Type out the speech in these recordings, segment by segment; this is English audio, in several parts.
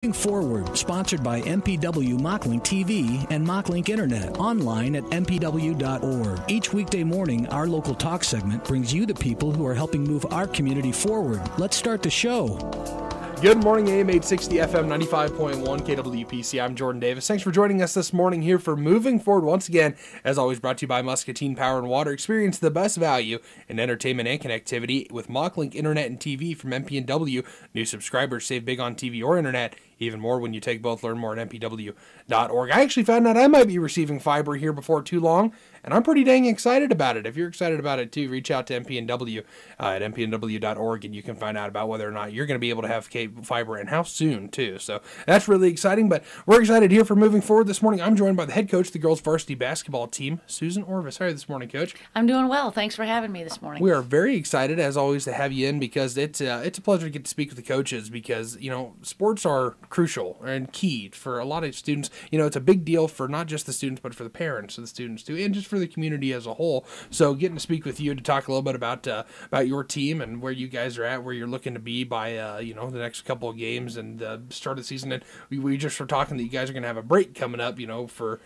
Moving Forward, sponsored by MPW Mocklink TV and Mocklink Internet, online at mpw.org. Each weekday morning, our local talk segment brings you the people who are helping move our community forward. Let's start the show. Good morning, AM 860 FM 95.1 KWPC. I'm Jordan Davis. Thanks for joining us this morning here for Moving Forward. Once again, as always, brought to you by Muscatine Power and Water. Experience the best value in entertainment and connectivity with Mocklink Internet and TV from MP&W. New subscribers save big on TV or internet. Even more when you take both. Learn more at mpw.org. I actually found out I might be receiving fiber here before too long, and I'm pretty dang excited about it. If you're excited about it too, reach out to MP&W at mpw.org, and you can find out about whether or not you're going to be able to have fiber and how soon too. So that's really exciting, but we're excited here for Moving Forward this morning. I'm joined by the head coach of the girls varsity basketball team, Susan Orvis. How are you this morning, Coach? I'm doing well. Thanks for having me this morning. We are very excited, as always, to have you in because it's a pleasure to get to speak with the coaches because, you know, sports are crucial and key for a lot of students. You know, it's a big deal for not just the students, but for the parents of the students too, and just for the community as a whole. So getting to speak with you to talk a little bit about your team and where you guys are at, where you're looking to be by, the next couple of games and the start of the season. And we just were talking that you guys are going to have a break coming up, for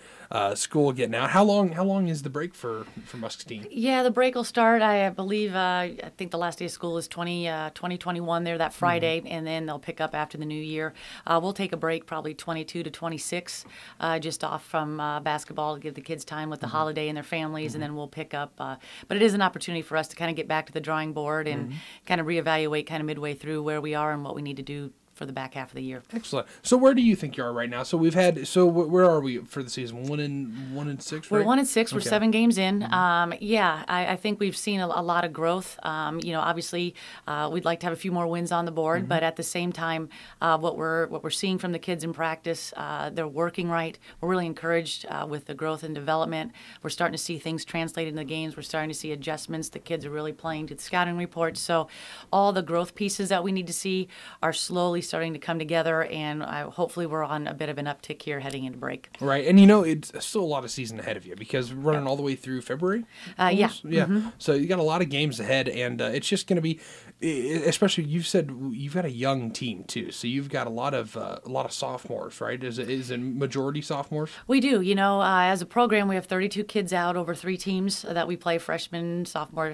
school getting out. How long is the break for Muscatine? Yeah, the break will start, I believe, I think the last day of school is 2021 there that Friday, and then they'll pick up after the new year. We'll take a break probably 22 to 26, just off from basketball to give the kids time with the holiday and their families, and then we'll pick up. But it is an opportunity for us to kind of get back to the drawing board and kind of reevaluate kind of midway through where we are and what we need to do for the back half of the year. Excellent. So where do you think you are right now? So where are we for the season? 1-6, right? We're 1-6. We're Okay. 7 games in. I think we've seen a lot of growth. Obviously, we'd like to have a few more wins on the board, but at the same time, what we're seeing from the kids in practice, they're working right. We're really encouraged with the growth and development. We're starting to see things translate into the games. We're starting to see adjustments. The kids are really playing to the scouting reports. So all the growth pieces that we need to see are slowly starting to come together, and hopefully we're on a bit of an uptick here heading into break. Right, and it's still a lot of season ahead of you because we're running all the way through February. Yeah. So you got a lot of games ahead, and it's just going to be, especially you've said you've got a young team too, so you've got a lot of sophomores, right? Is it majority sophomores? We do. As a program, we have 32 kids out over 3 teams that we play: freshman, JV,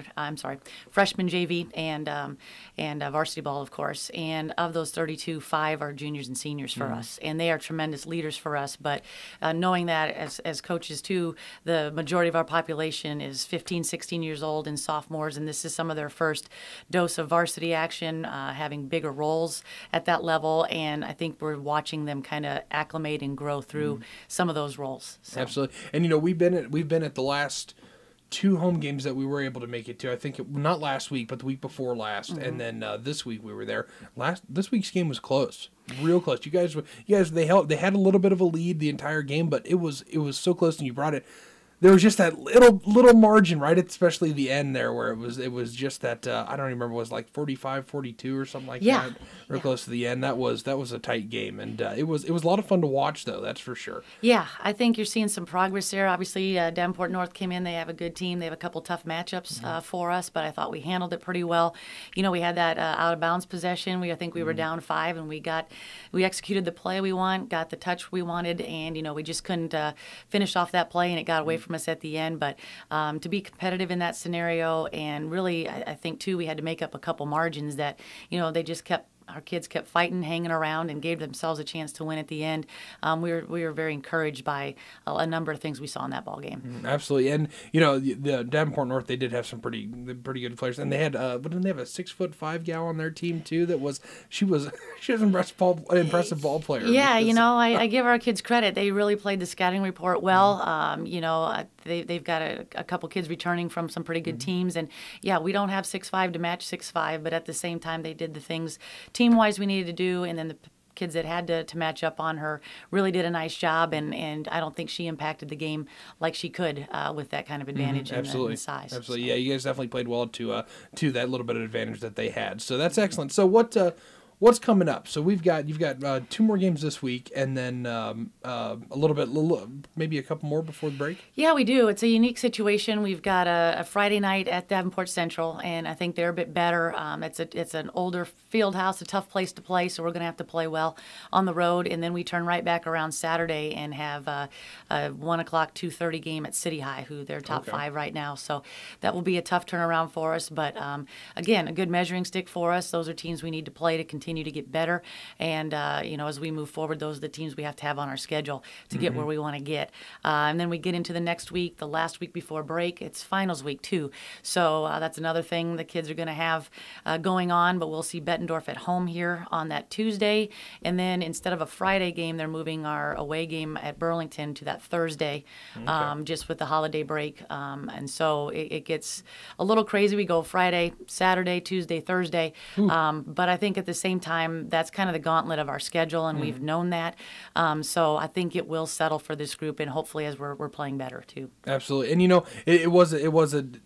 and varsity ball, of course. And of those 32, 5 are juniors and seniors for us, and they are tremendous leaders for us. But knowing that as coaches too, the majority of our population is 15, 16 years old and sophomores, and this is some of their first dose of varsity action, having bigger roles at that level, and I think we're watching them kind of acclimate and grow through some of those roles. So. Absolutely, and we've been at the last 2 home games that we were able to make it to. I think not last week, but the week before last, and then this week we were there. This week's game was close, real close. You guys, they had a little bit of a lead the entire game, but it was so close, and you brought it. There was just that little margin, right? Especially the end there, where it was just that I don't even remember. It was like 45-42 or something like that. Real close to the end. That was a tight game, and it was a lot of fun to watch, though. That's for sure. Yeah, I think you're seeing some progress there. Obviously, Davenport North came in. They have a good team. They have a couple tough matchups for us, but I thought we handled it pretty well. We had that out of bounds possession. I think we were down 5, and we executed the play we want, got the touch we wanted, and we just couldn't finish off that play, and it got away from us at the end. But to be competitive in that scenario, and really, I think too, we had to make up a couple margins that our kids kept fighting, hanging around, and gave themselves a chance to win at the end. We were very encouraged by a number of things we saw in that ball game. Absolutely, and the Davenport North, they did have some pretty good players, and they had but didn't they have a 6'5" gal on their team too? She was an impressive ball player. Yeah, I give our kids credit. They really played the scouting report well. They've got a couple kids returning from some pretty good teams, and we don't have 6'5" to match 6'5", but at the same time they did the things team-wise we needed to do, and then the kids that had to match up on her really did a nice job, and I don't think she impacted the game like she could with that kind of advantage and the size. Absolutely, yeah, you guys definitely played well to that little bit of advantage that they had. So that's excellent. So what what's coming up? So you've got 2 more games this week, and then maybe a couple more before the break. Yeah, we do. It's a unique situation. We've got a Friday night at Davenport Central, and I think they're a bit better. It's an older field house, a tough place to play, so we're going to have to play well on the road. And then we turn right back around Saturday and have a 1 o'clock, 2:30 game at City High, who they're top 5 right now. So that will be a tough turnaround for us. But again, a good measuring stick for us. Those are teams we need to play to continue to get better. And as we move forward, those are the teams we have to have on our schedule to get where we want to get. And then we get into the next week, the last week before break. It's finals week too. So that's another thing the kids are going to have going on. But we'll see Bettendorf at home here on that Tuesday. And then instead of a Friday game, they're moving our away game at Burlington to that Thursday, just with the holiday break. And so it gets a little crazy. We go Friday, Saturday, Tuesday, Thursday. But I think at the same time, that's kind of the gauntlet of our schedule, and we've known that. So I think it will settle for this group, and hopefully as we're playing better too. Absolutely. And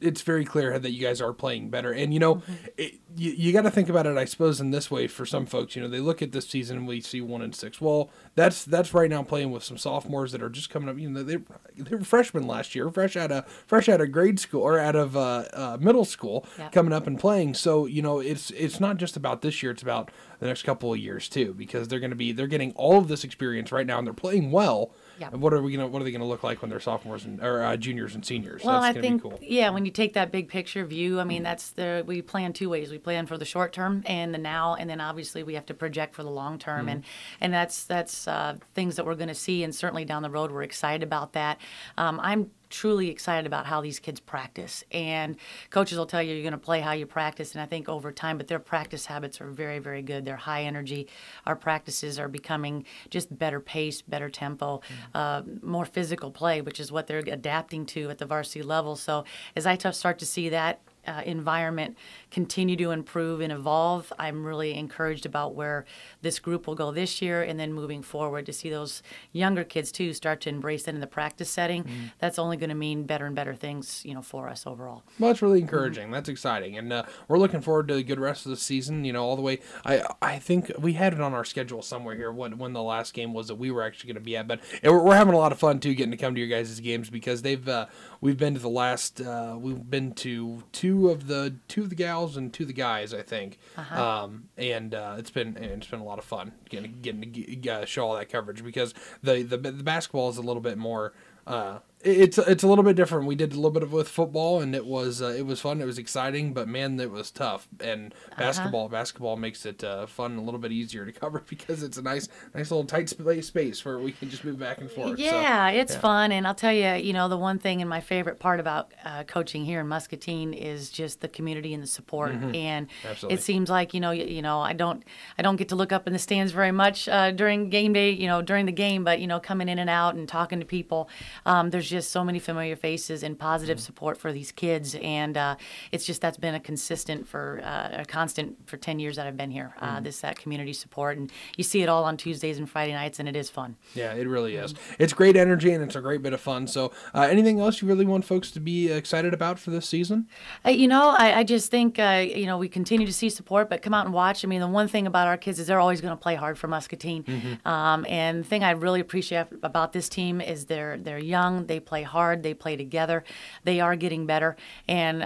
it's very clear that you guys are playing better. And you got to think about it, I suppose, in this way. For some folks, they look at this season and we see 1-6. Well, that's right now playing with some sophomores that are just coming up. They were freshmen last year, fresh out of grade school or out of middle school, coming up and playing. So it's not just about this year; it's about the next couple of years too, because they're getting all of this experience right now and they're playing well. Yeah. And what are they going to look like when they're sophomores or juniors and seniors? Well, that's I think be cool. When you take that big picture view, I mean we plan 2 ways. We plan for the short term and the now, and then obviously we have to project for the long term, and that's things that we're going to see, and certainly down the road we're excited about that. I'm truly excited about how these kids practice, and coaches will tell you you're going to play how you practice, and I think over time, but their practice habits are very, very good. They're high energy. Our practices are becoming just better pace, better tempo, more physical play, which is what they're adapting to at the varsity level. So as I start to see that environment continue to improve and evolve, I'm really encouraged about where this group will go this year, and then moving forward to see those younger kids too start to embrace it in the practice setting. That's only going to mean better and better things, for us overall. Well, that's really encouraging. That's exciting, and we're looking forward to a good rest of the season. All the way. I think we had it on our schedule somewhere here when the last game was that we were actually going to be at, but we're having a lot of fun too, getting to come to your guys' games, because we've been to the last we've been to two of the gals and 2 of the guys, I think. And it's been a lot of fun getting to show all that coverage, because the basketball is a little bit more. It's a little bit different. We did a little bit with football, and it was fun. It was exciting, but man, it was tough. And basketball makes it fun and a little bit easier to cover, because it's a nice little tight space where we can just move back and forth. Yeah, it's fun. And I'll tell you, the one thing and my favorite part about coaching here in Muscatine is just the community and the support. And Absolutely. It seems like I don't get to look up in the stands very much during game day, during the game, but coming in and out and talking to people, there's just so many familiar faces and positive support for these kids, and it's just that's been a constant for a constant for 10 years that I've been here. That community support, and you see it all on Tuesdays and Friday nights, and it is fun. Yeah, it really is. It's great energy, and it's a great bit of fun. So, anything else you really want folks to be excited about for this season? I just think we continue to see support, but come out and watch. I mean, the one thing about our kids is they're always going to play hard for Muscatine, and the thing I really appreciate about this team is they're young. They play hard. They play together. They are getting better. And,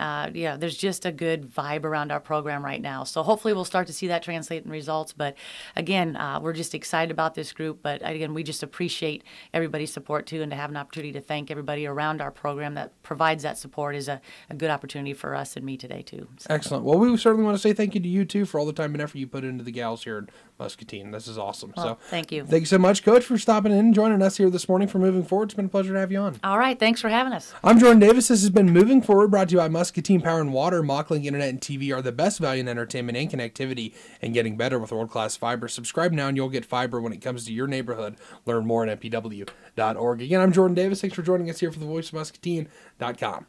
there's just a good vibe around our program right now. So hopefully we'll start to see that translate in results. But, again, we're just excited about this group. But, again, we just appreciate everybody's support, too, and to have an opportunity to thank everybody around our program that provides that support is a good opportunity for us and me today, too. So. Excellent. Well, we certainly want to say thank you to you, too, for all the time and effort you put into the gals here in Muscatine. This is awesome. Well, thank you. Thank you so much, Coach, for stopping in and joining us here this morning for Moving Forward. It's been a pleasure to have you on. All right. Thanks for having us. I'm Jordan Davis. This has been Moving Forward, brought to you by Muscatine Power and Water. Mocklink Internet and TV are the best value in entertainment and connectivity, and getting better with world-class fiber. Subscribe now and you'll get fiber when it comes to your neighborhood. Learn more at mpw.org. Again, I'm Jordan Davis. Thanks for joining us here for the voiceofmuscatine.com.